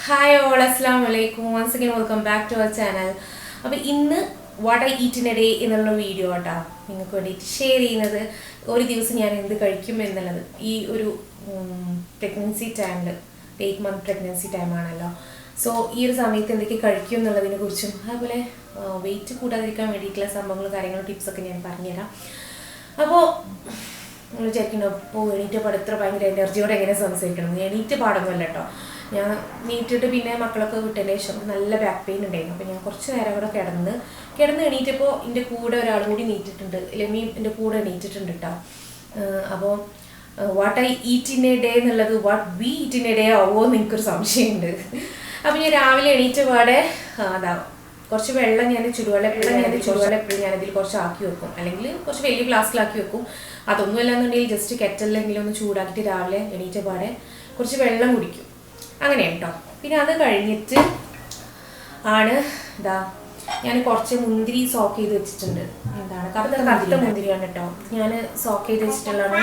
Hi all അസ്സലാമു അലൈക്കും once again welcome back to our channel. അപ്പോൾ ഇന്ന് what I eat in a day എന്നുള്ള വീഡിയോ ആട്ടോ നിങ്ങൾക്ക് വേണ്ടിയിട്ട് ഷെയർ ചെയ്യുന്നത്. ഒരു ദിവസം ഞാൻ എന്ത് കഴിക്കും എന്നുള്ളത് ഈ ഒരു പ്രഗ്നൻസി ടൈമിൽ 8 മന്ത് പ്രഗ്നൻസി ടൈമാണല്ലോ. സോ ഈ ഒരു സമയത്ത് എന്തൊക്കെ കഴിക്കും എന്നുള്ളതിനെ കുറിച്ചും അതുപോലെ വെയിറ്റ് കൂടാതിരിക്കാൻ വേണ്ടിയിട്ടുള്ള സംഭവങ്ങളും കാര്യങ്ങളും ടിപ്സൊക്കെ ഞാൻ പറഞ്ഞുതരാം. അപ്പോൾ നമ്മൾ വിചാരിക്കണം അപ്പോൾ എണീറ്റ പാട് എത്ര ഭയങ്കര എനർജിയോടെ എങ്ങനെ സംസാരിക്കണം. എണീറ്റ പാടൊന്നുമല്ല കേട്ടോ. ഞാൻ നീറ്റിട്ട് പിന്നെ മക്കളൊക്കെ വിട്ടതിന് ശേഷം നല്ല ബാക്ക് പെയിൻ ഉണ്ടായിരുന്നു. അപ്പോൾ ഞാൻ കുറച്ച് നേരം കൂടെ കിടന്ന് എണീറ്റപ്പോൾ എൻ്റെ കൂടെ ഒരാൾ കൂടി നീറ്റിട്ടുണ്ട്. ലെമി എൻ്റെ കൂടെ എണീറ്റിട്ടുണ്ട് കേട്ടോ. അപ്പോൾ what I eat in a day എന്നുള്ളത് what we eat in a day ആവുമോ എന്ന് എനിക്കൊരു സംശയമുണ്ട്. അപ്പോൾ ഞാൻ രാവിലെ എണീറ്റ പാടെ കുറച്ച് വെള്ളം ഞാൻ ചുടുവെള്ളം ഞാനതിൽ കുറച്ച് ആക്കി വെക്കും, അല്ലെങ്കിൽ കുറച്ച് വലിയ ഫ്ലാസ്കിലാക്കി വെക്കും. അതൊന്നും അല്ലാന്നുണ്ടെങ്കിൽ ജസ്റ്റ് കെറ്റലിലെങ്കിലും ഒന്ന് ചൂടാക്കിയിട്ട് രാവിലെ എണീറ്റ പാടെ കുറച്ച് വെള്ളം കുടിക്കും. അങ്ങനെയാണ് കേട്ടോ. പിന്നെ അത് കഴിഞ്ഞിട്ട് ആണ് ഞാൻ കുറച്ച് മുന്തിരി സോക്ക് ചെയ്ത് വെച്ചിട്ടുണ്ട്. എന്താണ് കറുത്ത മുന്തിരിയാണ് കേട്ടോ ഞാൻ സോക്ക് ചെയ്ത് വെച്ചിട്ടുള്ളതാണ്.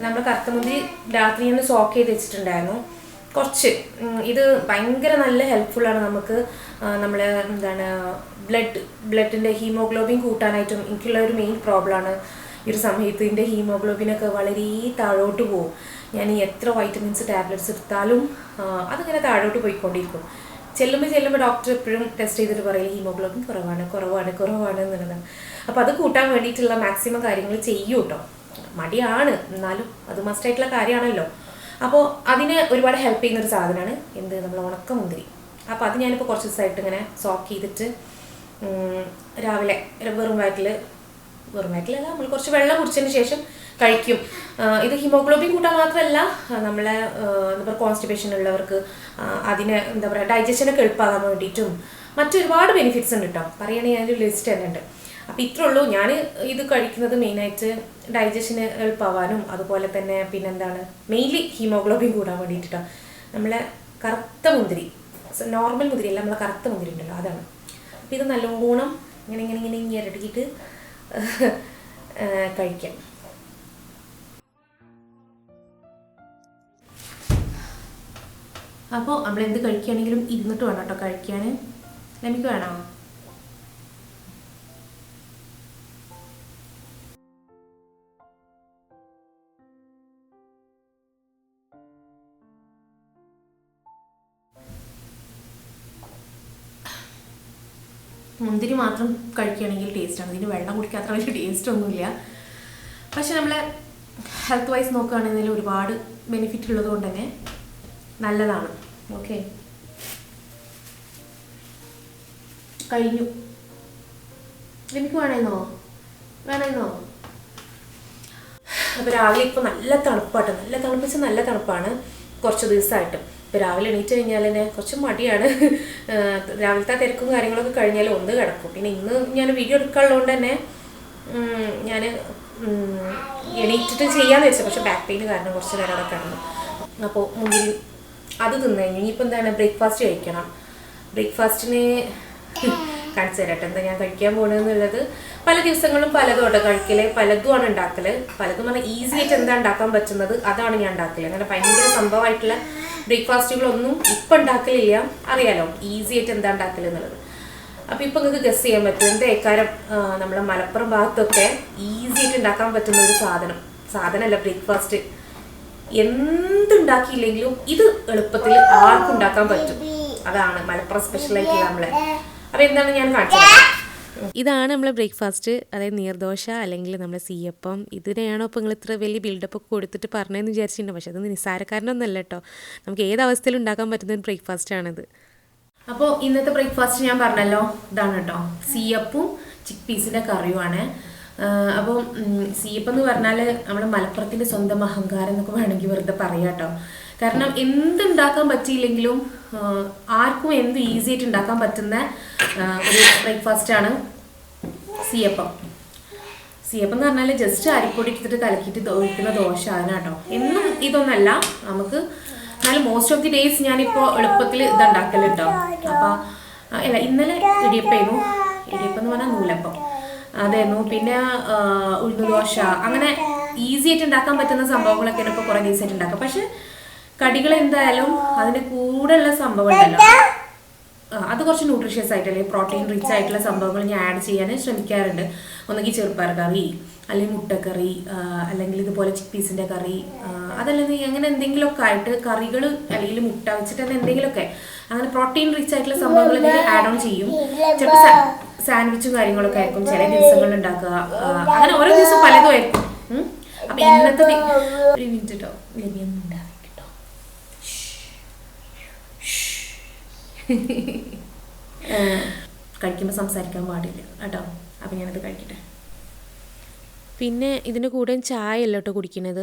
നമ്മൾ കറുത്ത മുന്തിരി രാത്രി ഞാൻ സോക്ക് ചെയ്ത് വെച്ചിട്ടുണ്ടായിരുന്നു കുറച്ച്. ഇത് ഭയങ്കര നല്ല ഹെൽപ്ഫുള്ളാണ് നമുക്ക്. നമ്മളെ ബ്ലഡിൻ്റെ ഹീമോഗ്ലോബിൻ കൂട്ടാനായിട്ടും എനിക്കുള്ള ഒരു മെയിൻ പ്രോബ്ലമാണ് ഈ ഒരു സമയത്ത്. എൻ്റെ ഹീമോഗ്ലോബിനൊക്കെ വളരെ താഴോട്ട് പോകും. ഞാൻ എത്ര വൈറ്റമിൻസ് ടാബ്ലറ്റ്സ് എടുത്താലും അതിങ്ങനെ താഴോട്ട് പോയിക്കൊണ്ടിരിക്കും. ചെല്ലുമ്പോൾ ഡോക്ടർ എപ്പോഴും ടെസ്റ്റ് ചെയ്തിട്ട് പറയും ഹീമോഗ്ലോബിൻ കുറവാണ് എന്നുള്ളതാണ്. അപ്പോൾ അത് കൂട്ടാൻ വേണ്ടിയിട്ടുള്ള മാക്സിമം കാര്യങ്ങൾ ചെയ്യും കേട്ടോ. മടിയാണ്, എന്നാലും അത് മസ്റ്റായിട്ടുള്ള കാര്യമാണല്ലോ. അപ്പോൾ അതിന് ഒരുപാട് ഹെൽപ്പ് ചെയ്യുന്നൊരു സാധനമാണ് നമ്മൾ ഉണക്കമുന്തിരി. അപ്പോൾ അത് ഞാനിപ്പോൾ കുറച്ച് ദിവസമായിട്ട് ഇങ്ങനെ സോക്ക് ചെയ്തിട്ട് രാവിലെ വെറും വയറ്റിലല്ല, നമ്മൾ കുറച്ച് വെള്ളം കുടിച്ചതിന് ശേഷം കഴിക്കും. ഇത് ഹിമോഗ്ലോബിൻ കൂട്ടാൻ മാത്രമല്ല, നമ്മളെ കോൺസ്റ്റിപ്പേഷൻ ഉള്ളവർക്ക് അതിന് ഡൈജഷനൊക്കെ എളുപ്പമാകാൻ വേണ്ടിയിട്ടും മറ്റൊരുപാട് ബെനിഫിറ്റ്സ് ഉണ്ട് കേട്ടോ. പറയുകയാണെങ്കിൽ അതിൻ്റെ ലിസ്റ്റ് തന്നെ ഉണ്ട്. അപ്പോൾ ഇത്രേ ഉള്ളൂ. ഞാൻ ഇത് കഴിക്കുന്നത് മെയിനായിട്ട് ഡൈജഷന് എളുപ്പമാവാനും അതുപോലെ തന്നെ മെയിൻലി ഹീമോഗ്ലോബിൻ കൂടാൻ വേണ്ടിയിട്ടോ. നമ്മളെ കറുത്ത മുന്തിരി, നോർമൽ മുന്തിരി അല്ല, നമ്മളെ കറുത്ത മുന്തിരി ഉണ്ടല്ലോ, അതാണ്. അപ്പോൾ ഇത് നല്ലോണം ഇങ്ങനെ ഇരട്ടിക്കിട്ട് കഴിക്കാം. അപ്പോൾ നമ്മളെന്ത് കഴിക്കുകയാണെങ്കിലും ഇരുന്നിട്ട് വേണം കേട്ടോ കഴിക്കാൻ. നമുക്ക് വേണോ? മുന്തിരി മാത്രം കഴിക്കുകയാണെങ്കിൽ ടേസ്റ്റാണ്. ഇതിന് വെള്ളം കുടിക്കാൻ അത്ര വലിയ ടേസ്റ്റ് ഒന്നുമില്ല. പക്ഷെ നമ്മളെ ഹെൽത്ത് വൈസ് നോക്കുകയാണെങ്കിൽ ഒരുപാട് ബെനിഫിറ്റ് ഉള്ളത് കൊണ്ട് തന്നെ നല്ലതാണ്. ഓക്കെ, കഴിഞ്ഞു. എനിക്ക് വേണമെന്നോ? അപ്പോൾ രാവിലെ ഇപ്പോൾ നല്ല തണുപ്പാട്ടോ. നല്ല തണുപ്പാണ് കുറച്ച് ദിവസമായിട്ട്. ഇപ്പോൾ രാവിലെ എണീറ്റ് കഴിഞ്ഞാൽ തന്നെ കുറച്ച് മടിയാണ്. രാവിലത്തെ തിരക്കും കാര്യങ്ങളൊക്കെ കഴിഞ്ഞാൽ ഒന്ന് കിടക്കും. പിന്നെ ഇന്ന് ഞാൻ വീഡിയോ എടുക്കാനുള്ളതുകൊണ്ട് തന്നെ ഞാൻ എണീറ്റിട്ട് ചെയ്യാമെന്ന് വെച്ചത്. പക്ഷേ ബാക്ക് പെയിൻ കാരണം കുറച്ച് നേരം അവിടെ കിടന്നു. അപ്പോൾ മുന്തിരി അത് തിന്നു കഴിഞ്ഞു. ഇനിയിപ്പോൾ ബ്രേക്ക്ഫാസ്റ്റ് കഴിക്കണം. ബ്രേക്ക്ഫാസ്റ്റിന് കാണിച്ചു തരട്ടെ എന്താ ഞാൻ കഴിക്കാൻ പോകുന്നതെന്നുള്ളത്. പല ദിവസങ്ങളും പലതും കേട്ടോ കഴിക്കൽ, പലതുമാണ് ഉണ്ടാക്കൽ. പലതും പറഞ്ഞാൽ ഈസി ആയിട്ട് എന്താ ഉണ്ടാക്കാൻ പറ്റുന്നത് അതാണ് ഞാൻ ഉണ്ടാക്കൽ. അങ്ങനെ ഭയങ്കര സംഭവമായിട്ടുള്ള ബ്രേക്ക്ഫാസ്റ്റുകളൊന്നും ഇപ്പം ഉണ്ടാക്കലില്ല. അറിയാലോ ഈസി ആയിട്ട് എന്താ ഉണ്ടാക്കൽ എന്നുള്ളത്. അപ്പോൾ ഇപ്പം നിങ്ങൾക്ക് ഗസ് ചെയ്യാൻ പറ്റും എന്തേക്കാരം നമ്മളെ മലപ്പുറം ഭാഗത്തൊക്കെ ഈസി ആയിട്ട് ഉണ്ടാക്കാൻ പറ്റുന്ന ഒരു സാധനമല്ല ബ്രേക്ക്ഫാസ്റ്റ്. എന്തുണ്ടാക്കിയില്ലെങ്കിലും ഇത് എളുപ്പത്തിൽ ആർക്കും ഉണ്ടാക്കാൻ പറ്റും. അതാണ് മലപ്പുറം സ്പെഷ്യലായിട്ടുള്ള നമ്മളെ. അപ്പോൾ എന്താണ് ഞാൻ കാണിച്ചത്? ഇതാണ് നമ്മളെ ബ്രേക്ക്ഫാസ്റ്റ്, അതായത് നീർദോശ അല്ലെങ്കിൽ നമ്മളെ സീയപ്പം. ഇതിനെയാണോ ഇപ്പോൾ നിങ്ങൾ ഇത്ര വലിയ ബിൽഡപ്പ് ഒക്കെ കൊടുത്തിട്ട് പറഞ്ഞതെന്ന് വിചാരിച്ചിട്ടുണ്ട്. പക്ഷേ അത് നിസ്സാരക്കാരനൊന്നുമല്ല കേട്ടോ. നമുക്ക് ഏത് അവസ്ഥയിലും ഉണ്ടാക്കാൻ പറ്റുന്ന ഒരു ബ്രേക്ക്ഫാസ്റ്റാണിത്. അപ്പോൾ ഇന്നത്തെ ബ്രേക്ക്ഫാസ്റ്റ് ഞാൻ പറഞ്ഞല്ലോ ഇതാണ് കേട്ടോ. സീയപ്പും ചിക്ക് പീസിൻ്റെ കറിയുമാണ്. അപ്പം സീയപ്പം എന്ന് പറഞ്ഞാൽ നമ്മുടെ മലപ്പുറത്തിൻ്റെ സ്വന്തം അഹങ്കാരം എന്നൊക്കെ വേണമെങ്കിൽ വെറുതെ പറയാം കേട്ടോ. കാരണം എന്തുണ്ടാക്കാൻ പറ്റിയില്ലെങ്കിലും ആർക്കും എന്ത് ഈസി ആയിട്ട് ഉണ്ടാക്കാൻ പറ്റുന്ന ഒരു ബ്രേക്ക്ഫാസ്റ്റാണ് സീയപ്പം. സീയപ്പം എന്ന് പറഞ്ഞാൽ ജസ്റ്റ് അരിപ്പൊടി എടുത്തിട്ട് കലക്കിയിട്ട് ഒഴിക്കുന്ന ദോശ അതിനാട്ടോ. എന്നും ഇതൊന്നല്ല നമുക്ക്. എന്നാലും മോസ്റ്റ് ഓഫ് ദി ഡേയ്സ് ഞാനിപ്പോൾ എളുപ്പത്തിൽ ഇതുണ്ടാക്കലുണ്ടോ. അപ്പോൾ അല്ല, ഇന്നലെ ഇടിയപ്പം എന്ന് പറഞ്ഞാൽ നൂലപ്പം അതായിരുന്നു. പിന്നെ ഉഴുന്ന് ദോശ, അങ്ങനെ ഈസി ആയിട്ട് ഉണ്ടാക്കാൻ പറ്റുന്ന സംഭവങ്ങളൊക്കെയാണ് ഇപ്പോൾ കുറേ ദിവസമായിട്ട് ഉണ്ടാക്കുക. പക്ഷെ കടികൾ എന്തായാലും അതിൻ്റെ കൂടെയുള്ള സംഭവം ഉണ്ടല്ലോ, അത് കുറച്ച് ന്യൂട്രീഷ്യസ് ആയിട്ടല്ലേ പ്രോട്ടീൻ റിച്ച് ആയിട്ടുള്ള സംഭവങ്ങൾ ഞാൻ ആഡ് ചെയ്യാൻ ശ്രമിക്കാറുണ്ട്. ഒന്നുകിൽ ചെറുപ്പയർ കറി, അല്ലെങ്കിൽ മുട്ടക്കറി, അല്ലെങ്കിൽ ഇതുപോലെ ചിക്ക് പീസിൻ്റെ കറി, അതല്ലെങ്കിൽ അങ്ങനെ എന്തെങ്കിലുമൊക്കെ ആയിട്ട് കറികൾ, അല്ലെങ്കിൽ മുട്ട വെച്ചിട്ട് തന്നെ എന്തെങ്കിലുമൊക്കെ അങ്ങനെ പ്രോട്ടീൻ റിച്ച് ആയിട്ടുള്ള സംഭവങ്ങൾ എന്തെങ്കിലും ആഡ് ഓൺ ചെയ്യും. ചിലപ്പോൾ സാൻഡ്വിച്ചും കാര്യങ്ങളൊക്കെ ആയിരിക്കും ചില ദിവസങ്ങളിൽ ഉണ്ടാക്കുക. അങ്ങനെ ഓരോ ദിവസം പലതും ആയിരിക്കും. അപ്പം ഇന്നത്തെ ഒരു മിനിറ്റ് കേട്ടോ, ലഭ്യൊന്നും ഉണ്ടാവും കേട്ടോ. കഴിക്കുമ്പോൾ സംസാരിക്കാൻ പാടില്ല കേട്ടോ. അപ്പം ഞാനത് കഴിക്കട്ടെ. പിന്നെ ഇതിൻ്റെ കൂടെ ചായ അല്ല കേട്ടോ കുടിക്കുന്നത്.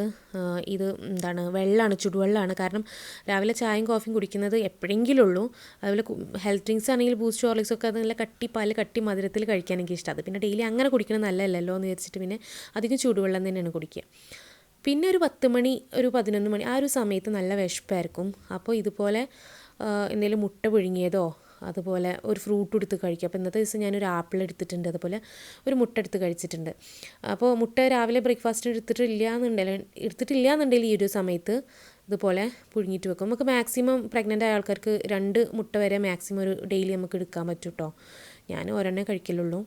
ഇത് എന്താണ്, വെള്ളമാണ്, ചുടുവെള്ളമാണ്. കാരണം രാവിലെ ചായയും കോഫിയും കുടിക്കുന്നത് എപ്പോഴെങ്കിലും ഉള്ളൂ. അതുപോലെ ഹെൽത്ത് ഡ്രിങ്ക്സ് ആണെങ്കിൽ ബൂസ്റ്റ്, ഹോർലിക്സ് ഒക്കെ അത് നല്ല കട്ടി മധുരത്തിൽ കഴിക്കാൻ എനിക്ക് ഇഷ്ടം. അത് പിന്നെ ഡെയിലി അങ്ങനെ കുടിക്കുന്നത് നല്ലതല്ലല്ലോ എന്ന് വിചാരിച്ചിട്ട് പിന്നെ അധികം ചൂടുവെള്ളം തന്നെയാണ് കുടിക്കുക. പിന്നെ ഒരു 10 മണി, ഒരു 11 മണി ആ ഒരു സമയത്ത് നല്ല വിശപ്പായിരിക്കും. അപ്പോൾ ഇതുപോലെ എന്തെങ്കിലും മുട്ട പുഴുങ്ങിയതോ അതുപോലെ ഒരു ഫ്രൂട്ട് എടുത്ത് കഴിക്കുക. അപ്പോൾ ഇന്നത്തെ ദിവസം ഞാനൊരു ആപ്പിൾ എടുത്തിട്ടുണ്ട്, അതുപോലെ ഒരു മുട്ട എടുത്ത് കഴിച്ചിട്ടുണ്ട്. അപ്പോൾ മുട്ട രാവിലെ ബ്രേക്ക്ഫാസ്റ്റിന് എടുത്തിട്ടില്ല എന്നുണ്ടെങ്കിൽ ഈ ഒരു സമയത്ത് ഇതുപോലെ പുഴുങ്ങിയിട്ട് വെക്കും. നമുക്ക് മാക്സിമം പ്രഗ്നൻ്റ് ആയ ആൾക്കാർക്ക് 2 മുട്ട വരെ മാക്സിമം ഒരു ഡെയിലി നമുക്ക് എടുക്കാൻ പറ്റും കേട്ടോ. ഞാൻ ഒരെണ്ണേ കഴിക്കലുള്ളൂ.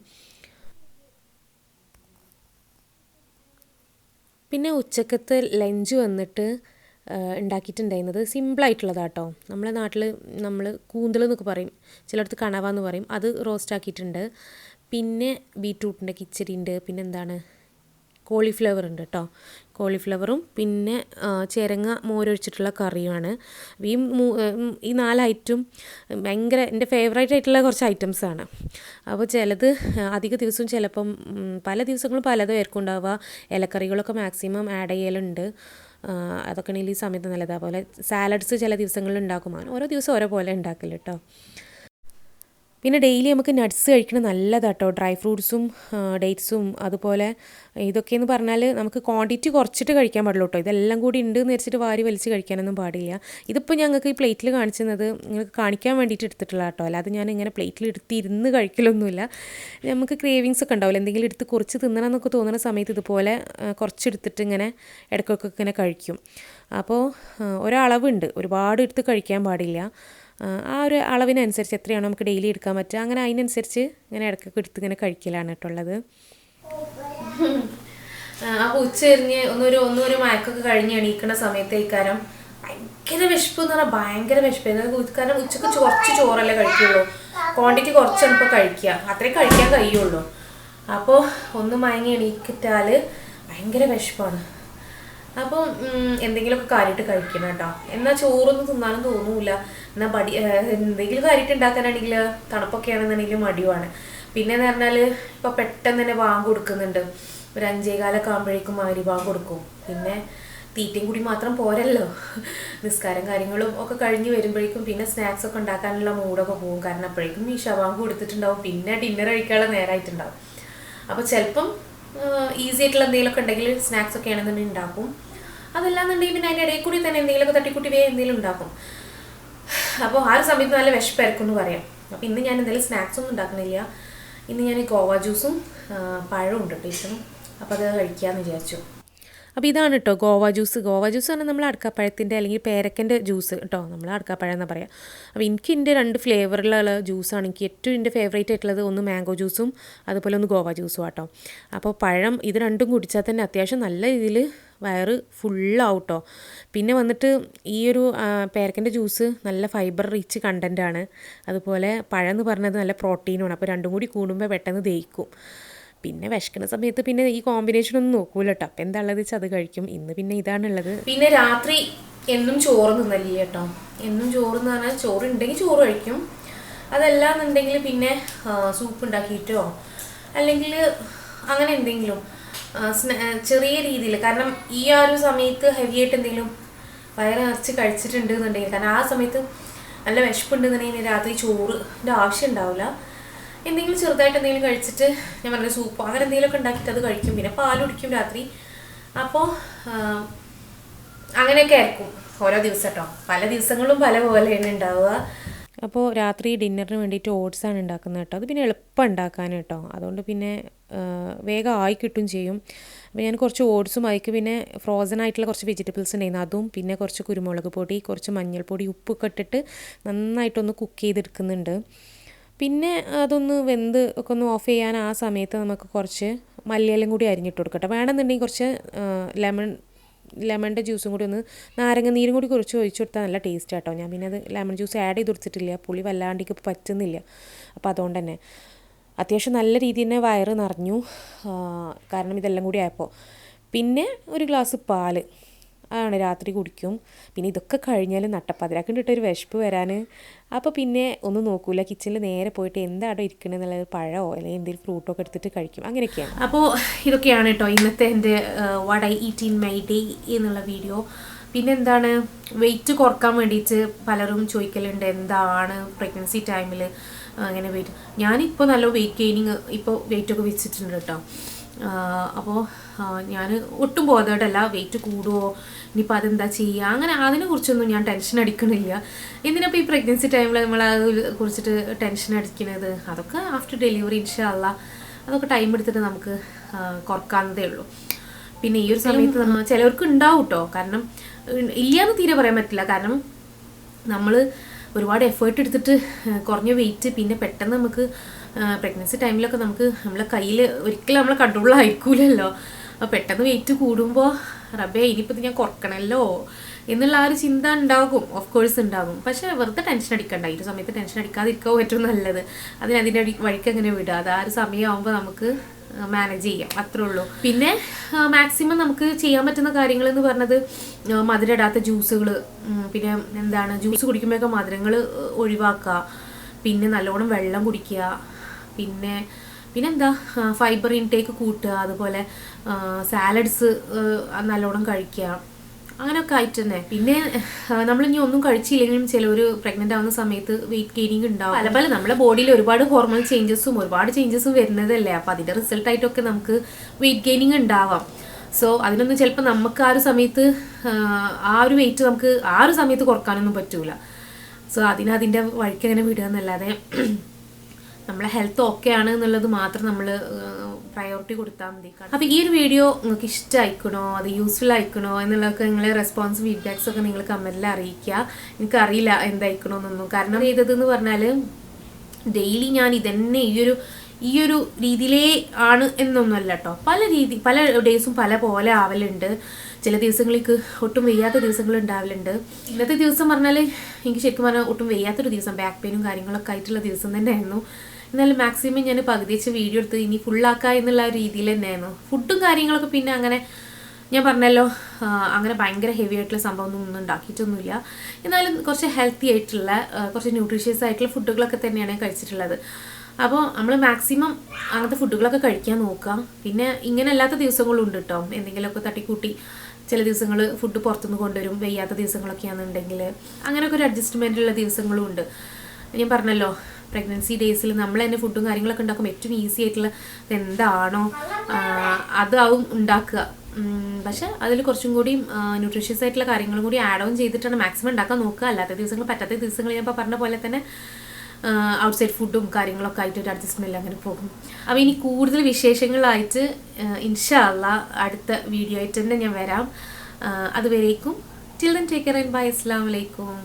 പിന്നെ ഉച്ചക്കത്തെ ലഞ്ച് വന്നിട്ട് ഉണ്ടാക്കിയിട്ടുണ്ടായിരുന്നത് സിമ്പിളായിട്ടുള്ളതാണ് കേട്ടോ. നമ്മളെ നാട്ടിൽ നമ്മൾ കൂന്തൽ എന്നൊക്കെ പറയും, ചിലയിടത്ത് കണവ എന്ന് പറയും. അത് റോസ്റ്റ് ആക്കിയിട്ടുണ്ട്. പിന്നെ ബീറ്റ്റൂട്ടിൻ്റെ കിച്ചടി ഉണ്ട്. പിന്നെ എന്താണ്, കോളിഫ്ലവർ ഉണ്ട് കേട്ടോ. കോളിഫ്ലവറും പിന്നെ ചിരങ്ങ മോരൊഴിച്ചിട്ടുള്ള കറിയുമാണ്. ഈ 4 ഐറ്റം ഭയങ്കര എൻ്റെ ഫേവറേറ്റ് ആയിട്ടുള്ള കുറച്ച് ഐറ്റംസാണ്. അപ്പോൾ ചിലത് അധിക ദിവസവും ചിലപ്പം പല ദിവസങ്ങളും പലതായിരിക്കും ഉണ്ടാവുക. ഇലക്കറികളൊക്കെ മാക്സിമം ആഡ് ചെയ്യലുണ്ട്. അതൊക്കെ ആണെങ്കിൽ ഈ സമയത്ത് നല്ലത്. അതുപോലെ സാലഡ്സ് ചില ദിവസങ്ങളിൽ ഉണ്ടാക്കും. അങ്ങനെ ഓരോ ദിവസം ഓരോ പോലെ ഉണ്ടാക്കൽ കേട്ടോ. പിന്നെ ഡെയിലി നമുക്ക് നട്ട്സ് കഴിക്കുന്നത് നല്ലതാട്ടോ. ഡ്രൈ ഫ്രൂട്ട്സും ഡേറ്റ്സും അതുപോലെ ഇതൊക്കെയെന്ന് പറഞ്ഞാൽ നമുക്ക് ക്വാണ്ടിറ്റി കുറച്ചിട്ട് കഴിക്കാൻ പാടുള്ളൂ കേട്ടോ. ഇതെല്ലാം കൂടി ഉണ്ട് എന്ന് വെച്ചിട്ട് വാരി വലിച്ച് കഴിക്കാനൊന്നും പാടില്ല. ഇതിപ്പോൾ ഞങ്ങൾക്ക് ഈ പ്ലേറ്റിൽ കാണിച്ചത് നിങ്ങൾക്ക് കാണിക്കാൻ വേണ്ടിയിട്ട് എടുത്തിട്ടുള്ള കേട്ടോ. അല്ലാതെ ഞാൻ ഇങ്ങനെ പ്ലേറ്റിൽ എടുത്തിരുന്ന് കഴിക്കലൊന്നുമില്ല. നമുക്ക് ക്രേവിങ്സ് ഒക്കെ ഉണ്ടാവില്ല, എന്തെങ്കിലും എടുത്ത് കുറച്ച് തിന്നണം എന്നൊക്കെ തോന്നുന്ന സമയത്ത് ഇതുപോലെ കുറച്ചെടുത്തിട്ട് ഇങ്ങനെ ഇടയ്ക്കൊക്കെ ഇങ്ങനെ കഴിക്കും. അപ്പോൾ ഒരളവുണ്ട്, ഒരുപാട് എടുത്ത് കഴിക്കാൻ പാടില്ല. ആ ഒരു അളവിനനുസരിച്ച് എത്രയാണോ നമുക്ക് ഡെയിലി എടുക്കാൻ പറ്റുക അങ്ങനെ അതിനനുസരിച്ച് ഇങ്ങനെ ഇടയ്ക്കൊക്കെ എടുത്ത് ഇങ്ങനെ കഴിക്കലാണ് കേട്ടുള്ളത്. അപ്പോൾ ഉച്ചരിഞ്ഞ് ഒന്നൊരു മയക്കൊക്കെ കഴിഞ്ഞ് എണീക്കുന്ന സമയത്തേക്കാരം ഭയങ്കര വിശപ്പ് എന്ന് പറഞ്ഞാൽ ഭയങ്കര വിശപ്പ്. കാരണം ഉച്ചക്ക് കുറച്ച് ചോറല്ലേ കഴിക്കുള്ളൂ, ക്വാണ്ടിറ്റി കുറച്ചാണ് ഇപ്പോൾ കഴിക്കുക, അത്രേ കഴിക്കാൻ കഴിയുള്ളൂ. അപ്പോൾ ഒന്ന് മയങ്ങി എണീക്കിട്ടാൽ ഭയങ്കര വിശപ്പാണ്. അപ്പോൾ എന്തെങ്കിലുമൊക്കെ കാര്യമായിട്ട് കഴിക്കണം കേട്ടോ. എന്നാൽ ചോറൊന്നും തിന്നാനും തോന്നൂല. എന്നാൽ എന്തെങ്കിലും കാര്യമായിട്ട് ഉണ്ടാക്കാനാണെങ്കിൽ തണുപ്പൊക്കെ ആണെന്നുണ്ടെങ്കിൽ മടിയുമാണ്. പിന്നെയെന്ന് പറഞ്ഞാൽ ഇപ്പോൾ പെട്ടെന്ന് തന്നെ വാങ്ങ് കൊടുക്കുന്നുണ്ട്. ഒരു 5:15 ആകുമ്പോഴേക്കും വാങ്ങ് കൊടുക്കും. പിന്നെ തീറ്റയും കൂടി മാത്രം പോരല്ലോ, നിസ്കാരം കാര്യങ്ങളും ഒക്കെ കഴിഞ്ഞ് വരുമ്പോഴേക്കും പിന്നെ സ്നാക്സ് ഒക്കെ ഉണ്ടാക്കാനുള്ള മൂടൊക്കെ പോകും. കാരണം അപ്പോഴേക്കും ഈ ഷവാങ്ക് കൊടുത്തിട്ടുണ്ടാവും, പിന്നെ ഡിന്നർ കഴിക്കാനുള്ള നേരമായിട്ടുണ്ടാവും. അപ്പോൾ ചിലപ്പം ഈസി ആയിട്ടുള്ള എന്തെങ്കിലുമൊക്കെ ഉണ്ടെങ്കിൽ സ്നാക്സ് ഒക്കെ ആണെന്നുണ്ടെങ്കിൽ ഉണ്ടാക്കും. അതല്ലാന്നുണ്ടെങ്കിൽ പിന്നെ അതിൻ്റെ ഇടയിൽ കൂടി തന്നെ എന്തെങ്കിലുമൊക്കെ തട്ടിക്കൂട്ടി എന്തെങ്കിലും ഉണ്ടാക്കും. അപ്പോൾ ആ ഒരു സമയത്ത് നല്ല വിശപ്പായിരിക്കും എന്ന് പറയാം. അപ്പോൾ ഇന്ന് ഞാൻ എന്തെങ്കിലും സ്നാക്സ് ഒന്നും ഉണ്ടാക്കണില്ല. ഇന്ന് ഞാൻ ഗോവ ജ്യൂസും പഴവും ഉണ്ട് ടേസ്റ്റും, അപ്പോൾ അത് കഴിക്കാമെന്ന് വിചാരിച്ചു. അപ്പോൾ ഇതാണ് കേട്ടോ ഗോവ ജ്യൂസ്. ഗോവ ജ്യൂസ് പറഞ്ഞാൽ നമ്മൾ അടക്കാപ്പഴത്തിൻ്റെ അല്ലെങ്കിൽ പേരക്കൻ്റെ ജ്യൂസ് കേട്ടോ, നമ്മൾ അടക്കാപ്പഴം എന്നാണ് പറയുക. അപ്പോൾ എനിക്ക് എൻ്റെ 2 ഫ്ലേവറിലുള്ള ജ്യൂസാണ് എനിക്ക് ഏറ്റവും എൻ്റെ ഫേവറേറ്റ് ആയിട്ടുള്ളത്. ഒന്ന് മാംഗോ ജ്യൂസും അതുപോലെ ഒന്ന് ഗോവ ജ്യൂസും കേട്ടോ. അപ്പോൾ പഴം ഇത് രണ്ടും കുടിച്ചാൽ തന്നെ അത്യാവശ്യം നല്ല രീതിയിൽ വയറ് ഫുള്ളാവും കേട്ടോ. പിന്നെ വന്നിട്ട് ഈ ഒരു പേരക്കൻ്റെ ജ്യൂസ് നല്ല ഫൈബർ റിച്ച് കണ്ടൻറ്റാണ്. അതുപോലെ പഴം എന്ന് പറഞ്ഞത് നല്ല പ്രോട്ടീനുമാണ്. അപ്പോൾ രണ്ടും കൂടി കൂടുമ്പോൾ പെട്ടെന്ന് ദഹിക്കും. പിന്നെ വിശക്കുന്ന സമയത്ത് പിന്നെ ഈ കോമ്പിനേഷൻ ഒന്നും നോക്കൂല കേട്ടോ. അപ്പം എന്താ ഉള്ളത് വെച്ചാൽ അത് കഴിക്കും. ഇന്ന് പിന്നെ ഇതാണുള്ളത്. പിന്നെ രാത്രി എന്നും ചോറ് തിന്നല്ലേ കേട്ടോ. എന്നും ചോറ് എന്ന് പറഞ്ഞാൽ ചോറ് ഉണ്ടെങ്കിൽ ചോറ് കഴിക്കും. അതല്ലാന്നുണ്ടെങ്കിൽ പിന്നെ സൂപ്പ് ഉണ്ടാക്കിയിട്ടോ അല്ലെങ്കിൽ അങ്ങനെ എന്തെങ്കിലും ചെറിയ രീതിയിൽ. കാരണം ഈ ആ ഒരു സമയത്ത് ഹെവി ആയിട്ട് എന്തെങ്കിലും വയറ് നിറച്ച് കഴിച്ചിട്ടുണ്ട് എന്നുണ്ടെങ്കിൽ, കാരണം ആ സമയത്ത് നല്ല വിശപ്പുണ്ടെന്നുണ്ടെങ്കിൽ രാത്രി ചോറിൻ്റെ ആവശ്യം ഉണ്ടാവില്ല. എന്തെങ്കിലും ചെറുതായിട്ട് എന്തെങ്കിലും കഴിച്ചിട്ട് ഞാൻ പറഞ്ഞ സൂപ്പ് അങ്ങനെ എന്തെങ്കിലുമൊക്കെ ഉണ്ടാക്കിയിട്ട് അത് കഴിക്കും. പിന്നെ പാൽ കുടിക്കും രാത്രി. അപ്പോൾ അങ്ങനെയൊക്കെ ആയിരിക്കും ഓരോ ദിവസം കേട്ടോ. പല ദിവസങ്ങളും പല പോലെയാണ് ഉണ്ടാവുക. അപ്പോൾ രാത്രി ഡിന്നറിന് വേണ്ടിയിട്ട് ഓട്സാണ് ഉണ്ടാക്കുന്നത് കേട്ടോ. അത് പിന്നെ എളുപ്പം ഉണ്ടാക്കാൻ കേട്ടോ. അതുകൊണ്ട് പിന്നെ വേഗം ആയി കിട്ടും ചെയ്യും. അപ്പോൾ ഞാൻ കുറച്ച് ഓട്സും അതിക്ക് പിന്നെ ഫ്രോസൺ ആയിട്ടുള്ള കുറച്ച് വെജിറ്റബിൾസ് ഉണ്ടായിരുന്നു, അതും പിന്നെ കുറച്ച് കുരുമുളക് പൊടി, കുറച്ച് മഞ്ഞൾപ്പൊടി, ഉപ്പൊക്കെ ഇട്ടിട്ട് നന്നായിട്ടൊന്ന് കുക്ക് ചെയ്തെടുക്കുന്നുണ്ട്. പിന്നെ അതൊന്ന് വെന്ത് ഒക്കെ ഒന്ന് ഓഫ് ചെയ്യാൻ ആ സമയത്ത് നമുക്ക് കുറച്ച് മല്ലിയിലയും കൂടി അരിഞ്ഞിട്ട് കൊടുക്കട്ടെ. വേണമെന്നുണ്ടെങ്കിൽ കുറച്ച് ലെമണിൻ്റെ ജ്യൂസും കൂടി ഒന്ന്, നാരങ്ങ നീരും കൂടി കുറച്ച് ഒഴിച്ചു കൊടുത്താൽ നല്ല ടേസ്റ്റ് കേട്ടോ. ഞാൻ പിന്നെ അത് ലെമൺ ജ്യൂസ് ആഡ് ചെയ്ത് കൊടുത്തിട്ടില്ല, പുളി വല്ലാണ്ടിക്ക് പറ്റുന്നില്ല. അപ്പോൾ അതുകൊണ്ട് തന്നെ അത്യാവശ്യം നല്ല രീതിയിൽ തന്നെ വയറ് നിറഞ്ഞു, കാരണം ഇതെല്ലാം കൂടി ആയപ്പോൾ. പിന്നെ ഒരു ഗ്ലാസ് പാൽ ആണ് രാത്രി കുടിക്കും. പിന്നെ ഇതൊക്കെ കഴിഞ്ഞാൽ നട്ടപ്പാതിരാക്ക് ഇട്ടിട്ടൊരു വിശപ്പ് വരാൻ. അപ്പോൾ പിന്നെ ഒന്നും നോക്കൂല, കിച്ചണിൽ നേരെ പോയിട്ട് എന്താണോ ഇരിക്കണമെന്നുള്ളത് പഴമോ അല്ലെങ്കിൽ എന്തെങ്കിലും ഫ്രൂട്ടൊക്കെ എടുത്തിട്ട് കഴിക്കും, അങ്ങനെയൊക്കെയാണ്. അപ്പോൾ ഇതൊക്കെയാണ് കേട്ടോ ഇന്നത്തെ എൻ്റെ what I eat in my day എന്നുള്ള വീഡിയോ. പിന്നെ എന്താണ്, വെയിറ്റ് കുറക്കാൻ വേണ്ടിയിട്ട് പലരും ചോദിക്കലുണ്ട് എന്താണ് പ്രഗ്നൻസി ടൈമിൽ അങ്ങനെ വെയിറ്റ്. ഞാനിപ്പോൾ നല്ല വെയിറ്റ് ഗെയിനിങ്, ഇപ്പോൾ വെയിറ്റൊക്കെ വെച്ചിട്ടുണ്ട് കേട്ടോ. അപ്പോൾ ഞാൻ ഒട്ടും ബോധേഡല്ല വെയിറ്റ് കൂടുമോ, ഇനിയിപ്പോൾ അതെന്താ ചെയ്യുക, അങ്ങനെ അതിനെക്കുറിച്ചൊന്നും ഞാൻ ടെൻഷൻ അടിക്കണില്ല. എന്തിനപ്പോൾ ഈ പ്രഗ്നൻസി ടൈമിൽ നമ്മൾ അതിനെ കുറിച്ചിട്ട് ടെൻഷൻ അടിക്കുന്നത്? അതൊക്കെ ആഫ്റ്റർ ഡെലിവറി ഇൻഷാ അള്ളാ അതൊക്കെ ടൈം എടുത്തിട്ട് നമുക്ക് കുറക്കാവുന്നതേ ഉള്ളൂ. പിന്നെ ഈ ഒരു സമയത്ത് ചിലവർക്ക് ഉണ്ടാവും കേട്ടോ, കാരണം ഇല്ലയെന്ന് തീരെ പറയാൻ പറ്റില്ല. കാരണം നമ്മൾ ഒരുപാട് എഫേർട്ട് എടുത്തിട്ട് കുറഞ്ഞ വെയിറ്റ് പിന്നെ പെട്ടെന്ന് നമുക്ക് പ്രഗ്നൻസി ടൈമിലൊക്കെ നമുക്ക് നമ്മളെ കയ്യിൽ ഒരിക്കലും നമ്മളെ കൺട്രോളിലായിരിക്കില്ലല്ലോ. അപ്പോൾ പെട്ടെന്ന് വെയിറ്റ് കൂടുമ്പോൾ റബ്ബേ ഇനിയിപ്പോൾ ഞാൻ കുറക്കണമല്ലോ എന്നുള്ള ആ ഒരു ചിന്ത ഉണ്ടാകും, ഓഫ് കോഴ്സ് ഉണ്ടാകും. പക്ഷേ വെറുതെ ടെൻഷൻ അടിക്കണ്ട, ഈ ഒരു സമയത്ത് ടെൻഷൻ അടിക്കാതിരിക്കുക ഏറ്റവും നല്ലത്. അതിൻ്റെ വഴിക്ക് അങ്ങനെ വിടുക, അത് ആ ഒരു സമയമാകുമ്പോൾ നമുക്ക് മാനേജ് ചെയ്യാം, അത്രേ ഉള്ളൂ. പിന്നെ മാക്സിമം നമുക്ക് ചെയ്യാൻ പറ്റുന്ന കാര്യങ്ങൾ എന്ന് പറഞ്ഞത് മധുരം ഇടാത്ത ജ്യൂസുകൾ, പിന്നെ എന്താണ് ജ്യൂസ് കുടിക്കുമ്പോഴൊക്കെ മധുരങ്ങൾ ഒഴിവാക്കുക, പിന്നെ നല്ലോണം വെള്ളം കുടിക്കുക, പിന്നെന്താ ഫൈബർ ഇൻടേക്ക് കൂട്ടുക, അതുപോലെ സാലഡ്സ് നല്ലോണം കഴിക്കുക, അങ്ങനെയൊക്കെ ആയിട്ട് തന്നെ. പിന്നെ നമ്മളിനി ഒന്നും കഴിച്ചില്ലെങ്കിലും ചിലവർ പ്രഗ്നൻ്റ് ആവുന്ന സമയത്ത് വെയിറ്റ് ഗെയിനിങ് ഉണ്ടാവും. പല നമ്മുടെ ബോഡിയിൽ ഒരുപാട് ഹോർമോൺ ചേഞ്ചസും വരുന്നതല്ലേ. അപ്പോൾ അതിൻ്റെ റിസൾട്ടായിട്ടൊക്കെ നമുക്ക് വെയിറ്റ് ഗെയിനിങ് ഉണ്ടാവാം. സോ അതിനൊന്നും ചിലപ്പോൾ നമുക്ക് ആ ഒരു സമയത്ത് ആ ഒരു വെയിറ്റ് നമുക്ക് ആ ഒരു സമയത്ത് കുറക്കാനൊന്നും പറ്റൂല. സോ അതിൻ്റെ വഴിക്ക് അങ്ങനെ വിടുക എന്നല്ലാതെ നമ്മളെ ഹെൽത്ത് ഓക്കെ ആണ് എന്നുള്ളത് മാത്രം നമ്മൾ പ്രയോറിറ്റി കൊടുത്താൽ മതി. അപ്പോൾ ഈ ഒരു വീഡിയോ നിങ്ങൾക്ക് ഇഷ്ടമായിക്കണോ, അത് യൂസ്ഫുൾ ആയിക്കണോ എന്നുള്ളതൊക്കെ നിങ്ങളെ റെസ്പോൺസ് ഫീഡ്ബാക്സ് ഒക്കെ നിങ്ങൾ കമൻറ്റിൽ അറിയിക്കുക. എനിക്കറിയില്ല എന്തായിക്കണമെന്നൊന്നും. കാരണം ചെയ്തതെന്ന് പറഞ്ഞാൽ ഡെയിലി ഞാൻ ഇതന്നെ ഈ ഒരു രീതിയിലേ ആണ് എന്നൊന്നുമല്ല കേട്ടോ. പല ഡേയ്സും പല പോലെ ആവലുണ്ട്. ചില ദിവസങ്ങൾക്ക് ഒട്ടും വയ്യാത്ത ദിവസങ്ങൾ ഉണ്ടാവലുണ്ട്. ഇന്നത്തെ ദിവസം പറഞ്ഞാൽ എനിക്ക് ശരിക്കും പറഞ്ഞാൽ ഒട്ടും വയ്യാത്തൊരു ദിവസം, ബാക്ക് പെയിനും കാര്യങ്ങളൊക്കെ ആയിട്ടുള്ള ദിവസം തന്നെയായിരുന്നു. എന്നാലും മാക്സിമം ഞാൻ പകുതി വെച്ച് വീഡിയോ എടുത്ത് ഇനി ഫുള്ളാക്കുക എന്നുള്ള രീതിയിൽ തന്നെയായിരുന്നു. ഫുഡും കാര്യങ്ങളൊക്കെ പിന്നെ അങ്ങനെ ഞാൻ പറഞ്ഞല്ലോ, അങ്ങനെ ഭയങ്കര ഹെവി ആയിട്ടുള്ള സംഭവമൊന്നും ഉണ്ടാക്കിയിട്ടൊന്നുമില്ല. എന്നാലും കുറച്ച് ഹെൽത്തി ആയിട്ടുള്ള കുറച്ച് ന്യൂട്രീഷ്യസ് ആയിട്ടുള്ള ഫുഡുകളൊക്കെ തന്നെയാണ് കഴിച്ചിട്ടുള്ളത്. അപ്പോൾ നമ്മൾ മാക്സിമം അങ്ങനത്തെ ഫുഡുകളൊക്കെ കഴിക്കാൻ നോക്കാം. പിന്നെ ഇങ്ങനെ അല്ലാത്ത ദിവസങ്ങളും ഉണ്ട് കേട്ടോ, എന്തെങ്കിലുമൊക്കെ തട്ടിക്കൂട്ടി ചില ദിവസങ്ങൾ ഫുഡ് പുറത്തുനിന്ന് കൊണ്ടുവരും, വയ്യാത്ത ദിവസങ്ങളൊക്കെയാണെന്നുണ്ടെങ്കിൽ അങ്ങനെയൊക്കെ ഒരു അഡ്ജസ്റ്റ്മെൻറ്റുള്ള ദിവസങ്ങളും ഉണ്ട്. ഞാൻ പറഞ്ഞല്ലോ പ്രഗ്നൻസി ഡേയ്സിൽ നമ്മൾ തന്നെ ഫുഡും കാര്യങ്ങളൊക്കെ ഉണ്ടാക്കും. ഏറ്റവും ഈസി ആയിട്ടുള്ള എന്താണോ അതാവും ഉണ്ടാക്കുക. പക്ഷേ അതിൽ കുറച്ചും കൂടി ന്യൂട്രീഷ്യസ് ആയിട്ടുള്ള കാര്യങ്ങളും കൂടി ആഡ് ഓൺ ചെയ്തിട്ടാണ് മാക്സിമം ഉണ്ടാക്കാൻ നോക്കുക. അല്ലാത്ത ദിവസങ്ങൾ പറ്റാത്ത ദിവസങ്ങൾ ഞാൻ ഇപ്പോൾ പറഞ്ഞ പോലെ തന്നെ ഔട്ട്സൈഡ് ഫുഡും കാര്യങ്ങളൊക്കെ ആയിട്ട് ഒരു അഡ്ജസ്റ്റ്മെൻറ്റ് അങ്ങനെ പോകും. അപ്പോൾ ഇനി കൂടുതൽ വിശേഷങ്ങളായിട്ട് ഇൻഷാ അള്ളാ അടുത്ത വീഡിയോ ആയിട്ട് തന്നെ ഞാൻ വരാം. അതുവരേക്കും till then take care and bye. അസ്സലാമു അലൈക്കും.